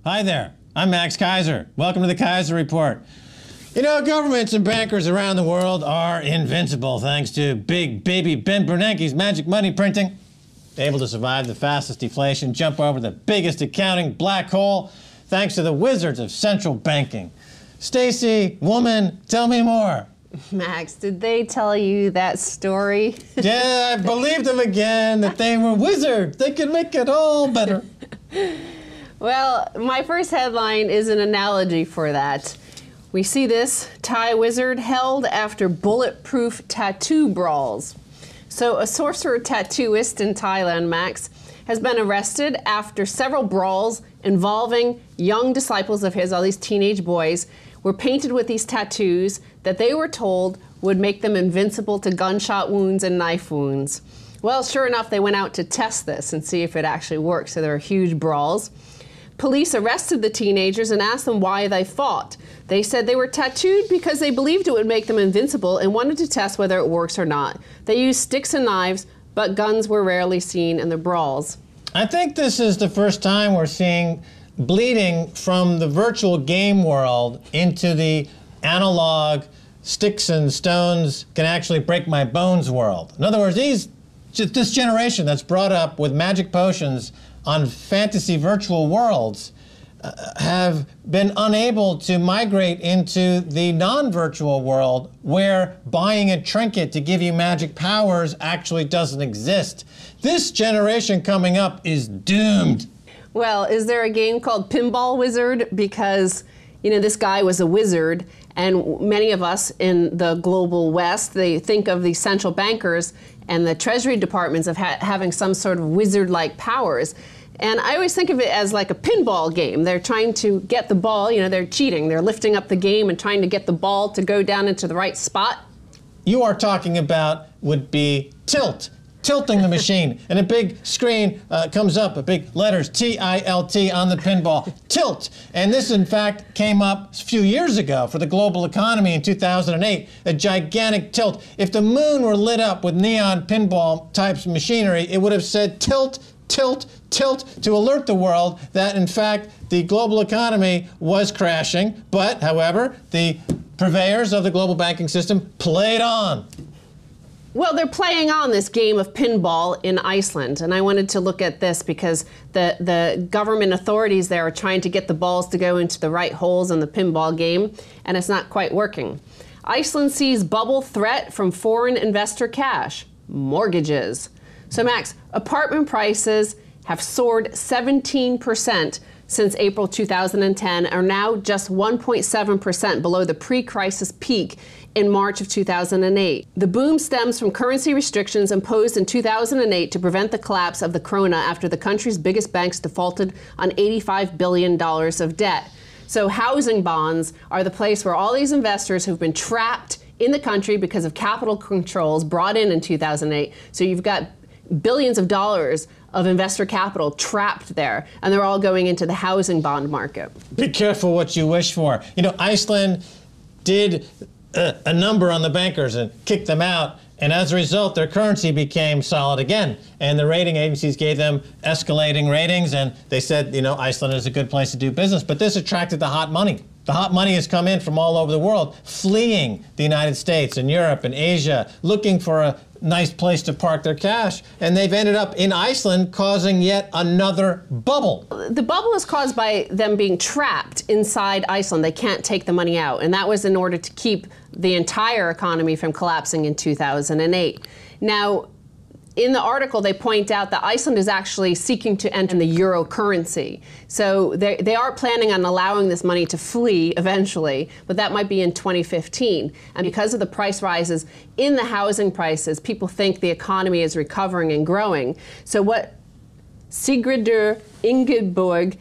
Hi there, I'm Max Keiser. Welcome to the Keiser Report. You know, governments and bankers around the world are invincible thanks to big baby Ben Bernanke's magic money printing. Able to survive the fastest deflation, jump over the biggest accounting black hole, thanks to the wizards of central banking. Stacy, woman, tell me more. Max, did they tell you that story? Yeah, I believed them again, that they were wizards. They could make it all better. Well, my first headline is an analogy for that. We see this Thai wizard held after bulletproof tattoo brawls. So a sorcerer tattooist in Thailand, Max, has been arrested after several brawls involving young disciples of his, all these teenage boys, were painted with these tattoos that they were told would make them invincible to gunshot wounds and knife wounds. Well, sure enough, they went out to test this and see if it actually worked, so there were huge brawls. Police arrested the teenagers and asked them why they fought. They said they were tattooed because they believed it would make them invincible and wanted to test whether it works or not. They used sticks and knives, but guns were rarely seen in the brawls. I think this is the first time we're seeing bleeding from the virtual game world into the analog sticks and stones can actually break my bones world. In other words, this generation that's brought up with magic potions on fantasy virtual worlds have been unable to migrate into the non-virtual world where buying a trinket to give you magic powers actually doesn't exist. This generation coming up is doomed. Well, is there a game called Pinball Wizard? Because, you know, this guy was a wizard, and many of us in the global West, they think of the central bankers and the treasury departments of having some sort of wizard-like powers. And I always think of it as like a pinball game. They're trying to get the ball, you know, they're cheating. They're lifting up the game and trying to get the ball to go down into the right spot. You are talking about would be tilt. Tilting the machine, and a big screen comes up, a big letters T-I-L-T on the pinball, tilt. And this, in fact, came up a few years ago for the global economy in 2008, a gigantic tilt. If the moon were lit up with neon pinball types of machinery, it would have said tilt, tilt, tilt to alert the world that, in fact, the global economy was crashing. But, however, the purveyors of the global banking system played on. Well, they're playing on this game of pinball in Iceland, and I wanted to look at this because the government authorities there are trying to get the balls to go into the right holes in the pinball game, and it's not quite working. Iceland sees bubble threat from foreign investor cash, mortgages. So Max, apartment prices have soared 17% since April 2010, are now just 1.7% below the pre-crisis peak in March of 2008. The boom stems from currency restrictions imposed in 2008 to prevent the collapse of the krona after the country's biggest banks defaulted on $85 billion of debt. So housing bonds are the place where all these investors who've been trapped in the country because of capital controls brought in 2008. So you've got billions of dollars of investor capital trapped there, and they're all going into the housing bond market. Be careful what you wish for. You know, Iceland did a number on the bankers and kicked them out, and as a result, their currency became solid again. And the rating agencies gave them escalating ratings, and they said, you know, Iceland is a good place to do business. But this attracted the hot money. The hot money has come in from all over the world, fleeing the United States and Europe and Asia, looking for a nice place to park their cash, and they've ended up in Iceland causing yet another bubble. The bubble is caused by them being trapped inside Iceland. They can't take the money out, and that was in order to keep the entire economy from collapsing in 2008. Now, in the article, they point out that Iceland is actually seeking to enter the euro currency. So they are planning on allowing this money to flee eventually, but that might be in 2015. And because of the price rises in the housing prices, people think the economy is recovering and growing. So what Sigridur Ingadóttir,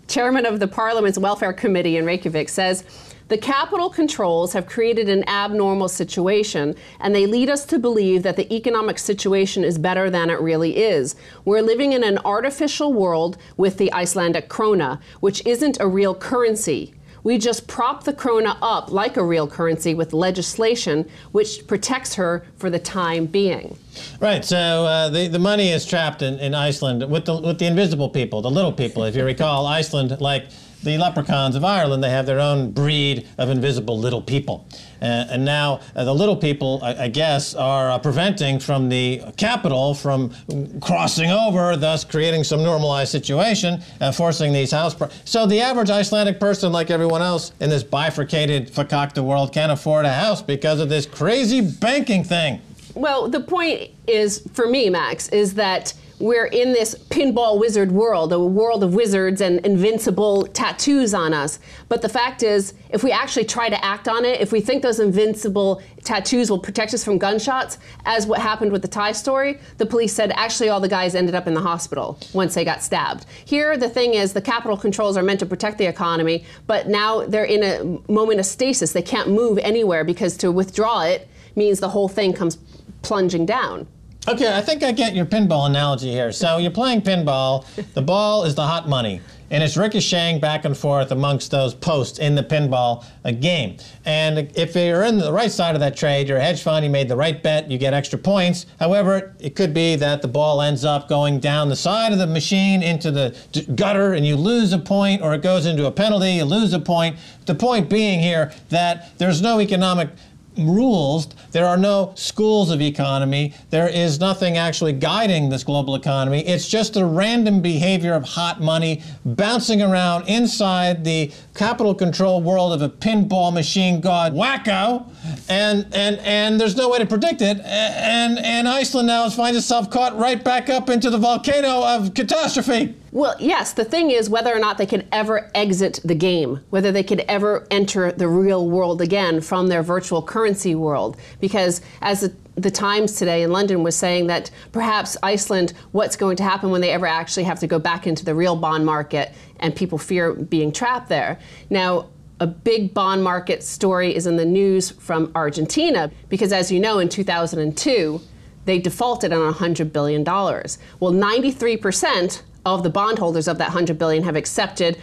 chairman of the Parliament's Welfare Committee in Reykjavik, says, the capital controls have created an abnormal situation, and they lead us to believe that the economic situation is better than it really is. We're living in an artificial world with the Icelandic krona, which isn't a real currency. We just prop the krona up like a real currency with legislation which protects her for the time being. Right, so the money is trapped in Iceland with the invisible people, the little people. If you recall, Iceland, like the leprechauns of Ireland, they have their own breed of invisible little people. And now the little people, I guess, are preventing from the capital from crossing over, thus creating some normalized situation, forcing these house prices. So the average Icelandic person, like everyone else in this bifurcated fakakta world, can't afford a house because of this crazy banking thing. Well, the point is, for me, Max, is that we're in this pinball wizard world, a world of wizards and invincible tattoos on us. But the fact is, if we actually try to act on it, if we think those invincible tattoos will protect us from gunshots, as what happened with the Thai story, the police said actually all the guys ended up in the hospital once they got stabbed. Here, the thing is, the capital controls are meant to protect the economy, but now they're in a moment of stasis. They can't move anywhere because to withdraw it means the whole thing comes plunging down. Okay, I think I get your pinball analogy here. So you're playing pinball, the ball is the hot money, and it's ricocheting back and forth amongst those posts in the pinball game. And if you're in the right side of that trade, you're a hedge fund, you made the right bet, you get extra points. However, it could be that the ball ends up going down the side of the machine into the gutter and you lose a point, or it goes into a penalty, you lose a point. The point being here that there's no economic rules, there are no schools of economy, there is nothing actually guiding this global economy. It's just the random behavior of hot money bouncing around inside the capital control world of a pinball machine god Wacko, and there's no way to predict it, and Iceland now finds itself caught right back up into the volcano of catastrophe. Well, yes, the thing is whether or not they could ever exit the game, whether they could ever enter the real world again from their virtual currency world. Because as the Times today in London was saying that perhaps Iceland, what's going to happen when they ever actually have to go back into the real bond market, and people fear being trapped there. Now, a big bond market story is in the news from Argentina, because as you know, in 2002, they defaulted on $100 billion. Well, 93% of the bondholders of that $100 billion have accepted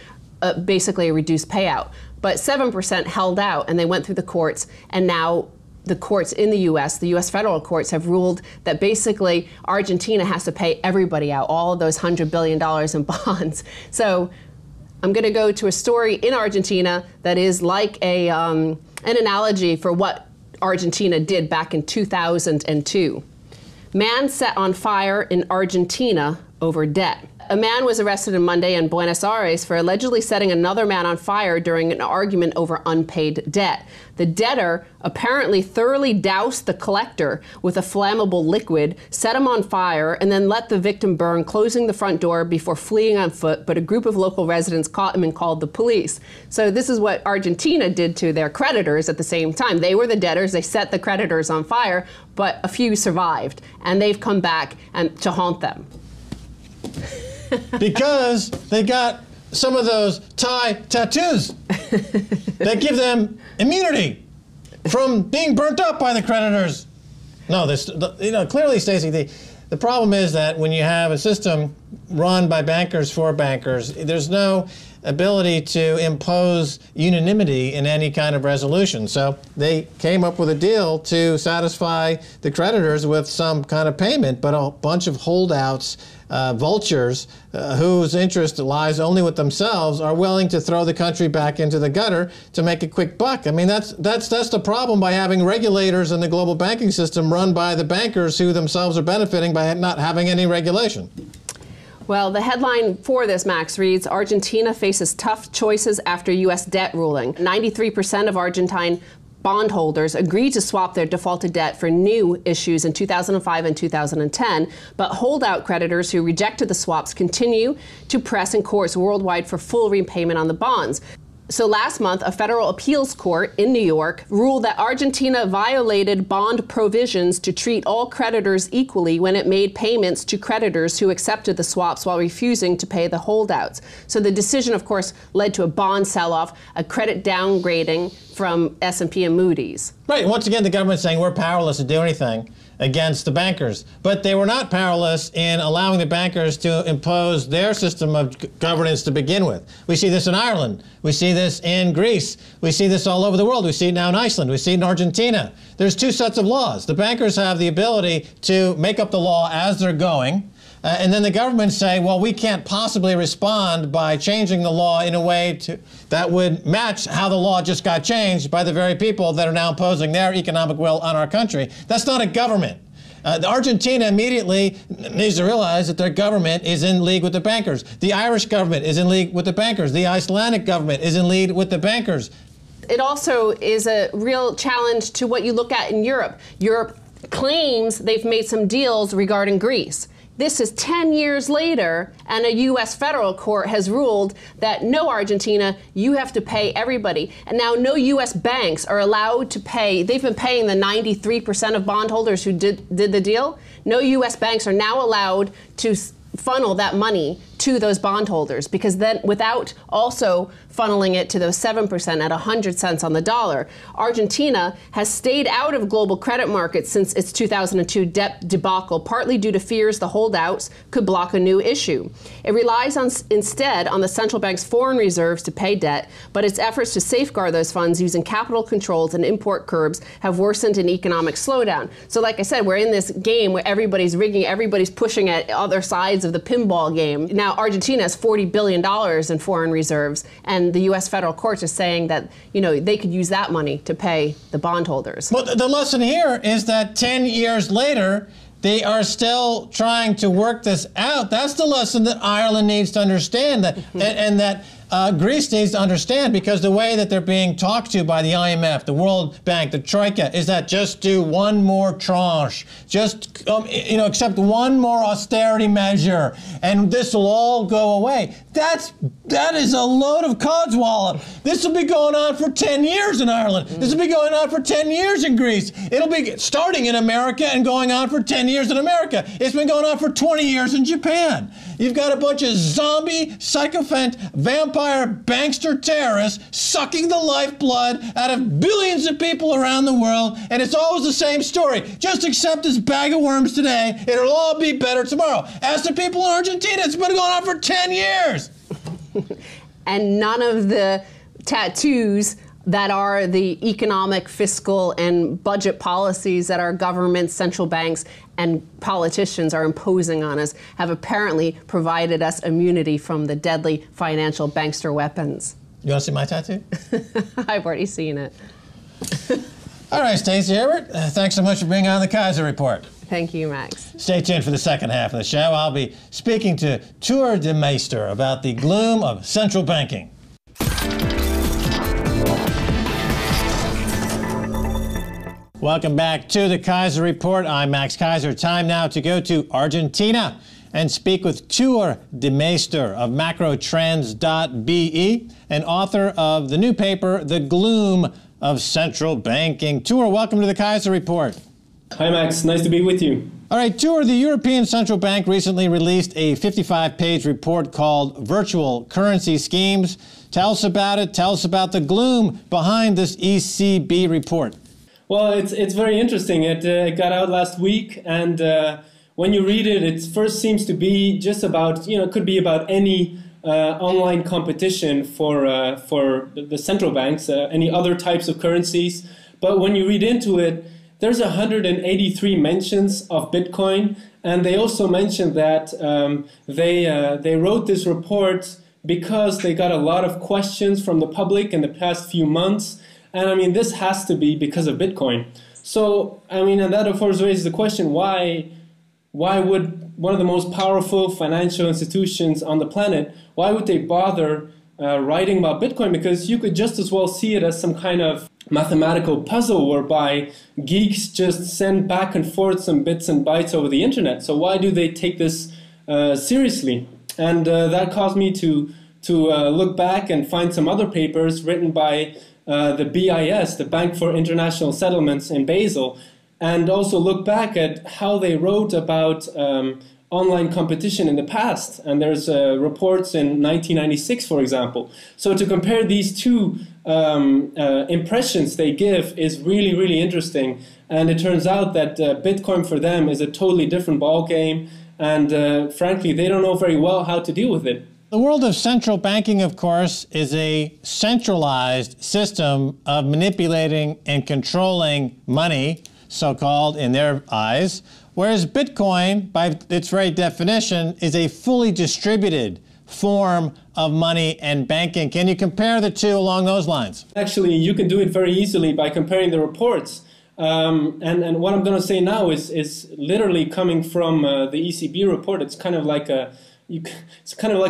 basically a reduced payout. But 7% held out, and they went through the courts, and now the courts in the US federal courts have ruled that basically Argentina has to pay everybody out, all of those $100 billion in bonds. So I'm going to go to a story in Argentina that is like an analogy for what Argentina did back in 2002. Man set on fire in Argentina over debt. A man was arrested on Monday in Buenos Aires for allegedly setting another man on fire during an argument over unpaid debt. The debtor apparently thoroughly doused the collector with a flammable liquid, set him on fire, and then let the victim burn, closing the front door before fleeing on foot. But a group of local residents caught him and called the police. So this is what Argentina did to their creditors at the same time. They were the debtors, they set the creditors on fire, but a few survived, and they've come back to haunt them. Because they got some of those Thai tattoos that give them immunity from being burnt up by the creditors. No, clearly, Stacey, the problem is that when you have a system run by bankers for bankers, there's no ability to impose unanimity in any kind of resolution. So they came up with a deal to satisfy the creditors with some kind of payment, but a bunch of holdouts, vultures, whose interest lies only with themselves, are willing to throw the country back into the gutter to make a quick buck. I mean, that's the problem by having regulators in the global banking system run by the bankers who themselves are benefiting by not having any regulation. Well, the headline for this, Max, reads, Argentina faces tough choices after U.S. debt ruling. 93% of Argentine bondholders agreed to swap their defaulted debt for new issues in 2005 and 2010, but holdout creditors who rejected the swaps continue to press in courts worldwide for full repayment on the bonds. So last month, a federal appeals court in New York ruled that Argentina violated bond provisions to treat all creditors equally when it made payments to creditors who accepted the swaps while refusing to pay the holdouts. So the decision, of course, led to a bond sell-off, a credit downgrading from S&P and Moody's. Right. Once again, the government's saying we're powerless to do anything against the bankers. But they were not powerless in allowing the bankers to impose their system of governance to begin with. We see this in Ireland. We see this in Greece. We see this all over the world. We see it now in Iceland. We see it in Argentina. There's two sets of laws. The bankers have the ability to make up the law as they're going. And then the government say, well, we can't possibly respond by changing the law in a way that would match how the law just got changed by the very people that are now imposing their economic will on our country. That's not a government. Argentina immediately needs to realize that their government is in league with the bankers. The Irish government is in league with the bankers. The Icelandic government is in league with the bankers. It also is a real challenge to what you look at in Europe. Europe claims they've made some deals regarding Greece. This is 10 years later, and a U.S. federal court has ruled that no, Argentina, you have to pay everybody. And now no U.S. banks are allowed to pay. They've been paying the 93% of bondholders who did the deal. No U.S. banks are now allowed to funnel that money to those bondholders, because then without also funneling it to those 7% at 100 cents on the dollar. Argentina has stayed out of global credit markets since its 2002 debt debacle, partly due to fears the holdouts could block a new issue. It relies instead on the central bank's foreign reserves to pay debt, but its efforts to safeguard those funds using capital controls and import curbs have worsened an economic slowdown. So like I said, we're in this game where everybody's rigging, everybody's pushing at other sides of the pinball game. Now, Argentina has $40 billion in foreign reserves, and the U.S. federal courts are saying that, they could use that money to pay the bondholders. Well, the lesson here is that 10 years later, they are still trying to work this out. That's the lesson that Ireland needs to understand, and that Greece needs to understand, because the way that they're being talked to by the IMF, the World Bank, the Troika, is that just do one more tranche, just accept one more austerity measure, and this will all go away. That is a load of codswallop. This will be going on for 10 years in Ireland. This will be going on for 10 years in Greece. It'll be starting in America and going on for 10 years in America. It's been going on for 20 years in Japan. You've got a bunch of zombie, sycophant, vampire, bankster terrorists sucking the lifeblood out of billions of people around the world, and it's always the same story. Just accept this bag of worms today, it'll all be better tomorrow. As the people in Argentina, it's been going on for 10 years. And none of the tattoos that are the economic, fiscal, and budget policies that our governments, central banks, and politicians are imposing on us have apparently provided us immunity from the deadly financial bankster weapons. You want to see my tattoo? I've already seen it. All right, Stacey Herbert, thanks so much for being on the Keiser Report. Thank you, Max. Stay tuned for the second half of the show. I'll be speaking to Tour de Meester about the gloom of central banking. Welcome back to the Keiser Report. I'm Max Keiser. Time now to go to Argentina and speak with Tour de Meester of macrotrends.be and author of the new paper, The Gloom of Central Banking. Tour, welcome to the Keiser Report. Hi, Max. Nice to be with you. All right, Tour, the European Central Bank recently released a 55-page report called Virtual Currency Schemes. Tell us about it. Tell us about the gloom behind this ECB report. Well, it's very interesting. It got out last week, and when you read it, it first seems to be just about, it could be about any online competition for the central banks, any other types of currencies. But when you read into it, there's 183 mentions of Bitcoin, and they also mentioned that they wrote this report because they got a lot of questions from the public in the past few months. And I mean, this has to be because of Bitcoin. So, I mean, and that of course raises the question, why would one of the most powerful financial institutions on the planet, why would they bother writing about Bitcoin? Because you could just as well see it as some kind of mathematical puzzle whereby geeks just send back and forth some bits and bytes over the internet. So why do they take this seriously? And that caused me to look back and find some other papers written by the BIS, the Bank for International Settlements in Basel, and also look back at how they wrote about online competition in the past. And there's reports in 1996, for example. So to compare these two impressions they give is really, really interesting. And it turns out that Bitcoin for them is a totally different ball game. And frankly, they don't know very well how to deal with it. The world of central banking, of course, is a centralized system of manipulating and controlling money, so-called in their eyes, whereas Bitcoin, by its very definition, is a fully distributed form of money and banking. Can you compare the two along those lines? Actually, you can do it very easily by comparing the reports. And what I'm going to say now is literally coming from the ECB report. It's kind of like a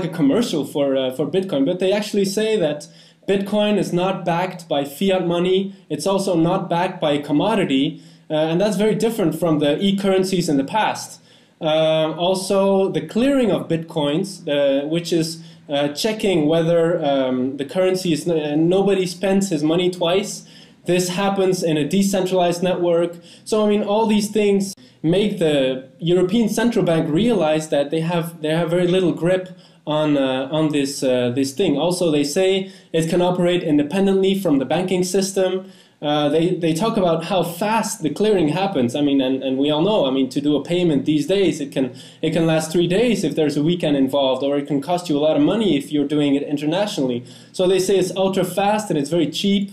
commercial for Bitcoin, but they actually say that Bitcoin is not backed by fiat money. It's also not backed by a commodity, and that's very different from the e-currencies in the past. Also, the clearing of Bitcoins, which is checking whether the currency is, nobody spends his money twice. This happens in a decentralized network. So, I mean, all these things make the European Central Bank realize that they have very little grip on this thing. Also, they say it can operate independently from the banking system. They talk about how fast the clearing happens. I mean, and we all know, I mean, to do a payment these days, it can last 3 days if there's a weekend involved, or it can cost you a lot of money if you're doing it internationally. So they say it's ultra fast and it's very cheap.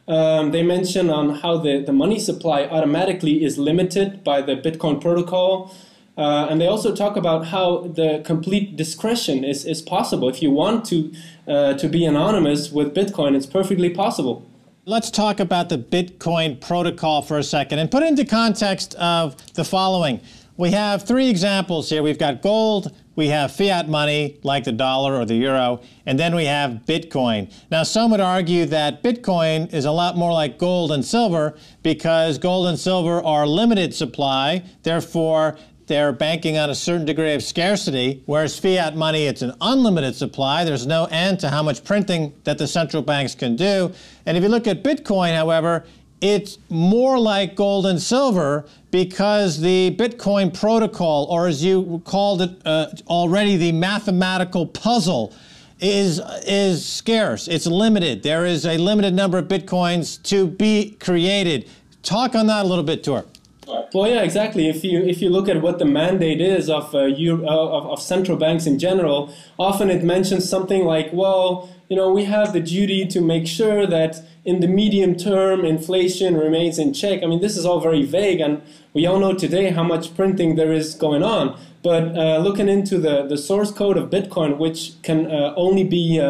They mention on how the money supply automatically is limited by the Bitcoin protocol. And they also talk about how the complete discretion is possible. If you want to be anonymous with Bitcoin, it's perfectly possible. Let's talk about the Bitcoin protocol for a second and put it into context of the following. We have three examples here. We've got gold, we have fiat money like the dollar or the euro, and then we have Bitcoin. Now, some would argue that Bitcoin is a lot more like gold and silver because gold and silver are limited supply, therefore they're banking on a certain degree of scarcity, whereas fiat money, it's an unlimited supply. There's no end to how much printing that the central banks can do. And if you look at Bitcoin, however, it's more like gold and silver because the Bitcoin protocol, or as you called it already, the mathematical puzzle, is scarce. It's limited. There is a limited number of Bitcoins to be created. Talk on that a little bit, Tor. Well, yeah, exactly. If you look at what the mandate is of central banks in general, often it mentions something like, well, we have the duty to make sure that in the medium term inflation remains in check. I mean, this is all very vague, and we all know today how much printing there is going on. But looking into the source code of Bitcoin, which can only be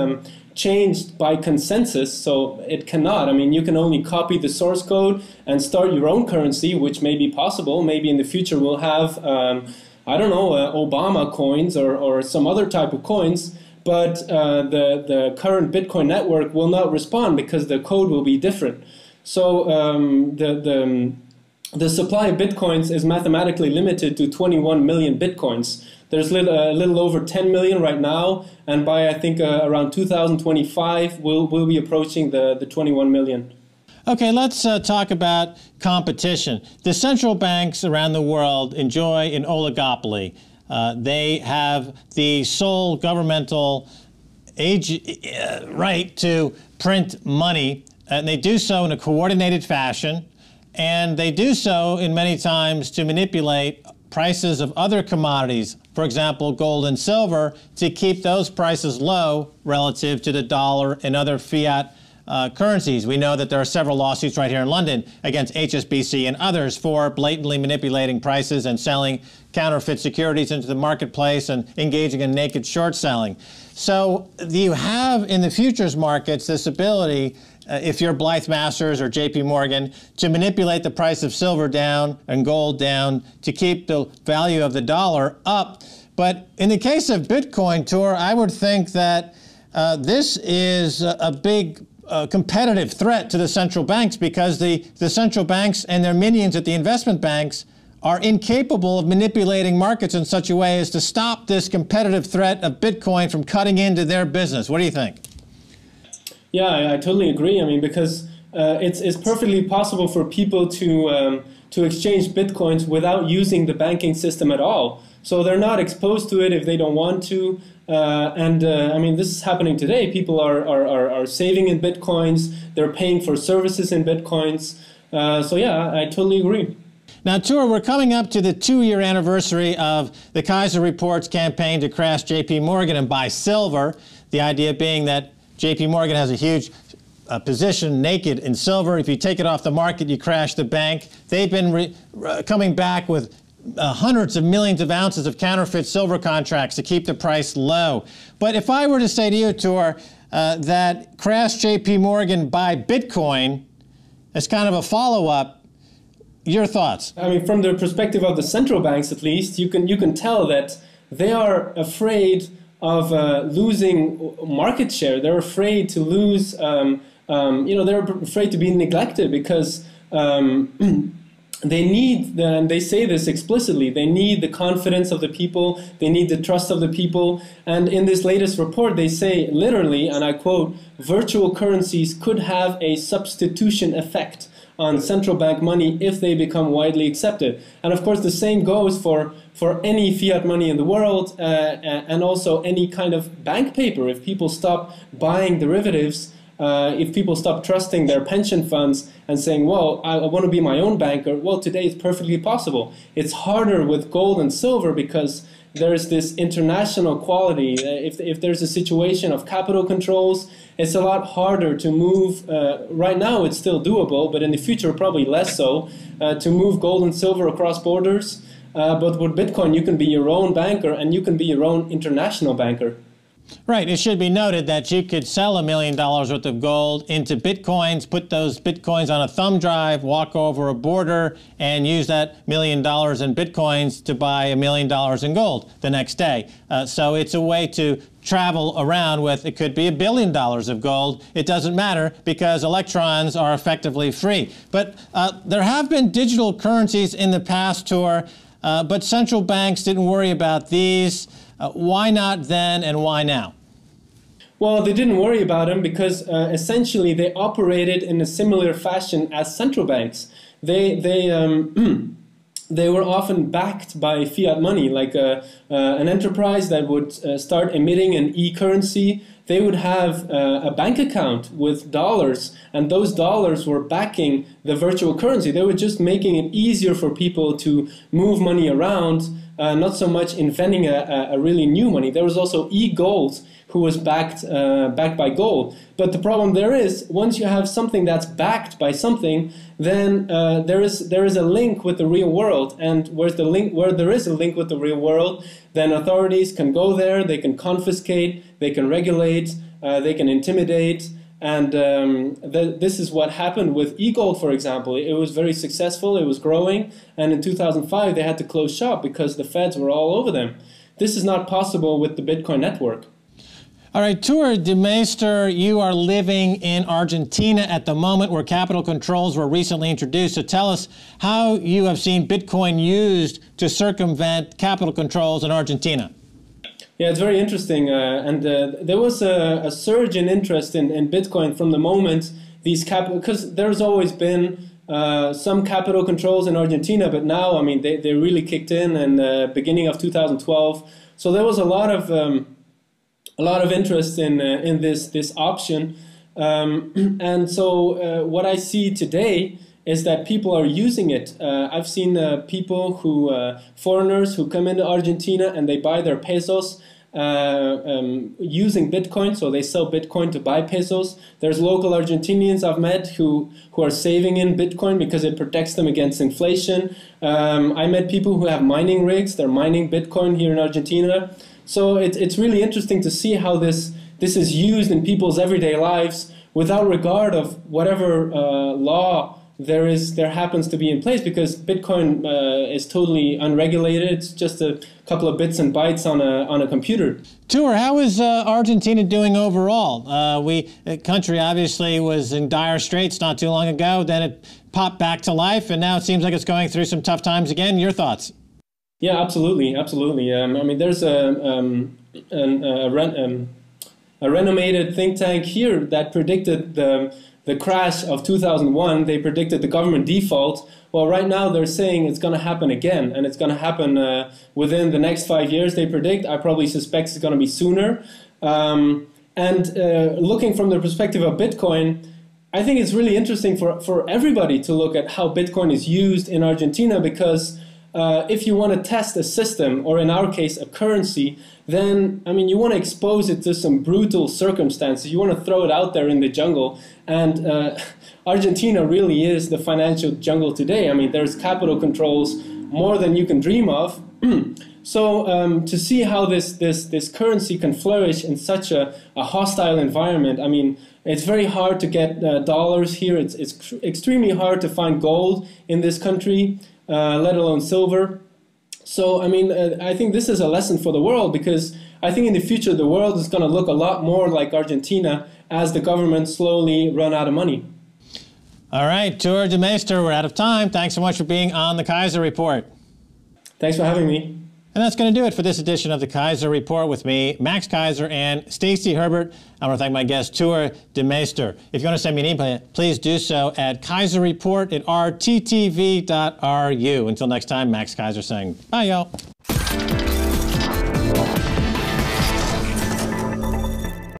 changed by consensus, so it cannot. I mean, you can only copy the source code and start your own currency, which may be possible. Maybe in the future we'll have, I don't know, Obama coins or some other type of coins, but the current Bitcoin network will not respond because the code will be different. So the supply of Bitcoins is mathematically limited to 21 million Bitcoins. There's a little over 10 million right now, and by I think around 2025, we'll be approaching the 21 million. Okay, let's talk about competition. The central banks around the world enjoy an oligopoly. They have the sole governmental right to print money, and they do so in a coordinated fashion, and they do so in many times to manipulate prices of other commodities, for example, gold and silver, to keep those prices low relative to the dollar and other fiat currencies. We know that there are several lawsuits right here in London against HSBC and others for blatantly manipulating prices and selling counterfeit securities into the marketplace and engaging in naked short selling. So you have in the futures markets this ability, if you're Blythe Masters or JP Morgan, to manipulate the price of silver down and gold down to keep the value of the dollar up. But in the case of Bitcoin, Tor, I would think that this is a big competitive threat to the central banks because the central banks and their minions at the investment banks are incapable of manipulating markets in such a way as to stop this competitive threat of Bitcoin from cutting into their business. What do you think? Yeah, I totally agree. I mean, because it's perfectly possible for people to exchange Bitcoins without using the banking system at all. So they're not exposed to it if they don't want to. I mean, this is happening today. People are saving in Bitcoins. They're paying for services in Bitcoins. So yeah, I totally agree. Now, Tor, we're coming up to the 2-year anniversary of the Keiser Report's campaign to crash J.P. Morgan and buy silver. The idea being that J.P. Morgan has a huge position naked in silver. If you take it off the market, you crash the bank. They've been coming back with hundreds of millions of ounces of counterfeit silver contracts to keep the price low. But if I were to say to you, Tor, that crash J.P. Morgan buy Bitcoin as kind of a follow-up, your thoughts? I mean, from the perspective of the central banks, at least, you can tell that they are afraid of losing market share. They're afraid to lose. They're afraid to be neglected because they need, and they say this explicitly, they need the confidence of the people, they need the trust of the people. And in this latest report, they say literally, and I quote, virtual currencies could have a substitution effect on central bank money if they become widely accepted. And of course, the same goes for any fiat money in the world and also any kind of bank paper. If people stop buying derivatives, if people stop trusting their pension funds and saying, well, I want to be my own banker, well, today it's perfectly possible. It's harder with gold and silver because there's this international quality. If there's a situation of capital controls, it's a lot harder to move. Right now it's still doable, but in the future probably less so, to move gold and silver across borders. But with Bitcoin, you can be your own banker and you can be your own international banker. Right. It should be noted that you could sell $1 million worth of gold into Bitcoins, put those Bitcoins on a thumb drive, walk over a border, and use that $1 million in Bitcoins to buy $1 million in gold the next day. So it's a way to travel around with, it could be $1 billion of gold. It doesn't matter because electrons are effectively free. But there have been digital currencies in the past, Tor, but central banks didn't worry about these. Why not then and why now? Well, they didn't worry about them because essentially they operated in a similar fashion as central banks. They were often backed by fiat money, like an enterprise that would start emitting an e-currency. They would have a bank account with dollars, and those dollars were backing the virtual currency. They were just making it easier for people to move money around, not so much inventing a really new money. There was also e-gold, who was backed by gold. But the problem there is, once you have something that's backed by something, then there is a link with the real world. And where there is a link with the real world, then authorities can go there, they can confiscate, they can regulate, they can intimidate. And this is what happened with e-gold, for example. It was very successful, it was growing, and in 2005 they had to close shop because the feds were all over them. This is not possible with the Bitcoin network. All right, Tor de Meester, you are living in Argentina at the moment where capital controls were recently introduced. So tell us how you have seen Bitcoin used to circumvent capital controls in Argentina. Yeah, it's very interesting. And there was a surge in interest in Bitcoin from the moment these because there's always been some capital controls in Argentina, but now, I mean, they really kicked in the beginning of 2012. So there was a lot of interest in this option, and so what I see today is that people are using it. I've seen people foreigners who come into Argentina and they buy their pesos using Bitcoin, so they sell Bitcoin to buy pesos. There's local Argentinians I've met who are saving in Bitcoin because it protects them against inflation. I met people who have mining rigs, they're mining Bitcoin here in Argentina. So it's really interesting to see how this is used in people's everyday lives without regard of whatever law there happens to be in place, because Bitcoin is totally unregulated. It's just a couple of bits and bytes on a computer. Tor, how is Argentina doing overall? The country obviously was in dire straits not too long ago. Then it popped back to life, and now it seems like it's going through some tough times again. Your thoughts? Yeah, absolutely. I mean, there's a renowned think tank here that predicted the crash of 2001. They predicted the government default. Well, right now they're saying it's going to happen again, and it's going to happen within the next 5 years. They predict. I probably suspect it's going to be sooner. And looking from the perspective of Bitcoin, I think it's really interesting for everybody to look at how Bitcoin is used in Argentina, because if you want to test a system, or in our case, a currency, then, I mean, you want to expose it to some brutal circumstances. You want to throw it out there in the jungle. And Argentina really is the financial jungle today. I mean, there's capital controls more than you can dream of. So to see how this currency can flourish in such a hostile environment, I mean, it's very hard to get dollars here. It's extremely hard to find gold in this country, let alone silver. So, I mean, I think this is a lesson for the world, because I think in the future the world is going to look a lot more like Argentina as the government slowly run out of money. All right, Tuur Demeester, we're out of time. Thanks so much for being on the Keiser Report. Thanks for having me. And that's going to do it for this edition of the Keiser Report with me, Max Keiser, and Stacy Herbert. I want to thank my guest, Tuur Demeester. If you want to send me an email, please do so at keiserreport@rttv.ru. Until next time, Max Keiser saying bye, y'all.